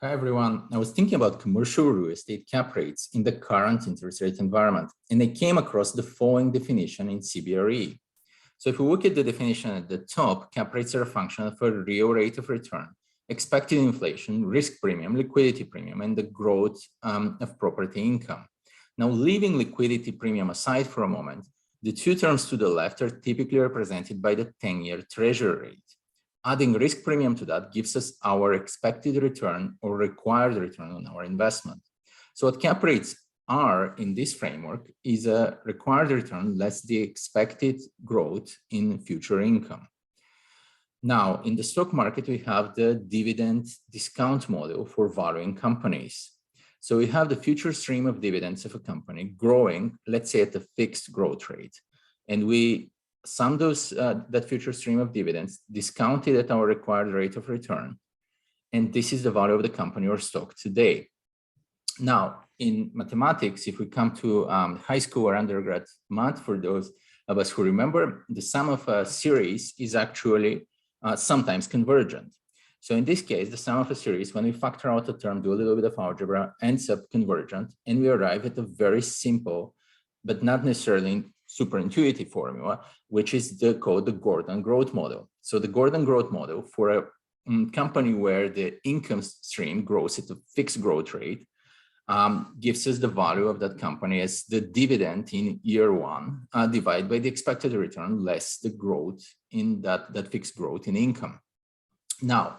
Hi, everyone. I was thinking about commercial real estate cap rates in the current interest rate environment, and I came across the following definition in CBRE. So if we look at the definition at the top, cap rates are a function of a real rate of return, expected inflation, risk premium, liquidity premium, and the growth of property income. Now, leaving liquidity premium aside for a moment, the two terms to the left are typically represented by the 10-year treasury rate. Adding risk premium to that gives us our expected return or required return on our investment. So what cap rates are in this framework is a required return less the expected growth in future income. Now, in the stock market, we have the dividend discount model for valuing companies. So we have the future stream of dividends of a company growing, let's say at a fixed growth rate. And we sum those that future stream of dividends discounted at our required rate of return, and this is the value of the company or stock today. Now, in mathematics, if we come to high school or undergrad math, for those of us who remember, the sum of a series is actually sometimes convergent. So in this case, the sum of a series, when we factor out a term, do a little bit of algebra, ends up convergent, and we arrive at a very simple, but not necessarily super intuitive formula, which is called the Gordon growth model. So the Gordon growth model for a company where the income stream grows at a fixed growth rate gives us the value of that company as the dividend in year one divided by the expected return less the growth in that fixed growth in income. Now,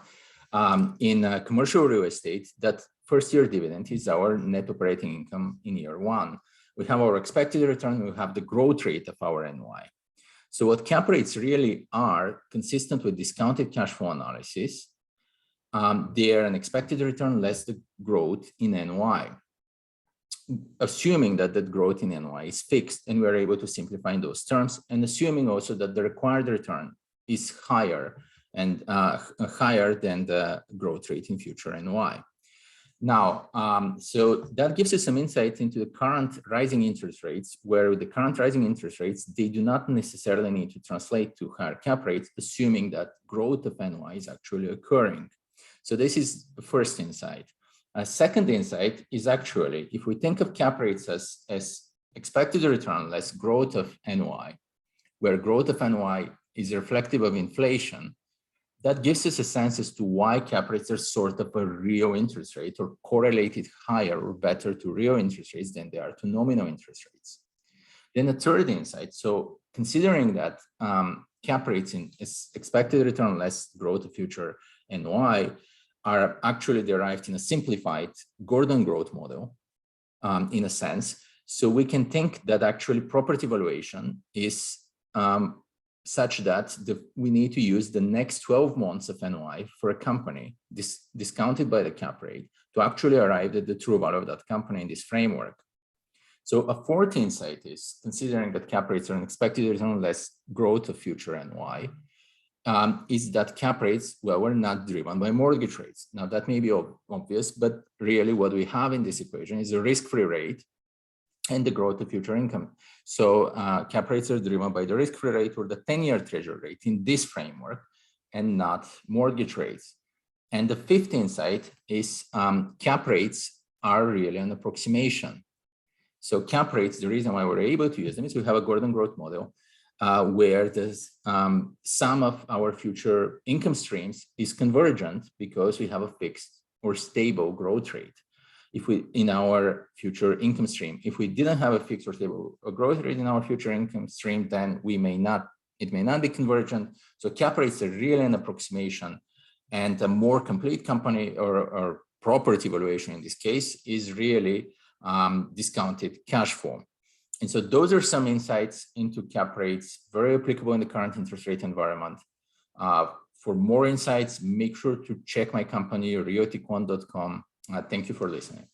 in commercial real estate, that first year dividend is our net operating income in year one. We have our expected return, we have the growth rate of our NOI. So what cap rates really are, consistent with discounted cash flow analysis, they are an expected return less the growth in NOI, assuming that that growth in NOI is fixed, and we're able to simplify in those terms, and assuming also that the required return is higher and higher than the growth rate in future NOI. Now, so that gives us some insight into the current rising interest rates, where the current rising interest rates, they do not necessarily need to translate to higher cap rates, assuming that growth of NOI is actually occurring. So this is the first insight. A second insight is actually, if we think of cap rates as expected return less growth of NOI, where growth of NOI is reflective of inflation, that gives us a sense as to why cap rates are sort of a real interest rate or correlated higher or better to real interest rates than they are to nominal interest rates. Then a third insight, so considering that cap rates in expected return less growth of future NOI are actually derived in a simplified Gordon growth model in a sense, so we can think that actually property valuation is such that we need to use the next 12 months of NOI for a company discounted by the cap rate to actually arrive at the true value of that company in this framework. So a fourth insight is, considering that cap rates are an expected return less growth of future NOI, is that cap rates, well, were not driven by mortgage rates. Now that may be obvious, but really what we have in this equation is a risk-free rate and the growth of future income. So cap rates are driven by the risk-free rate or the 10-year treasury rate in this framework and not mortgage rates. And the fifth insight is cap rates are really an approximation. So cap rates, the reason why we're able to use them is we have a Gordon growth model where the sum of our future income streams is convergent because we have a fixed or stable growth rate. If we, in our future income stream, if we didn't have a fixed or stable growth rate in our future income stream, then it may not be convergent. So cap rates are really an approximation, and a more complete company or property valuation in this case is really discounted cash flow. And so those are some insights into cap rates, very applicable in the current interest rate environment. For more insights, make sure to check my company, realtyquant.com. Thank you for listening.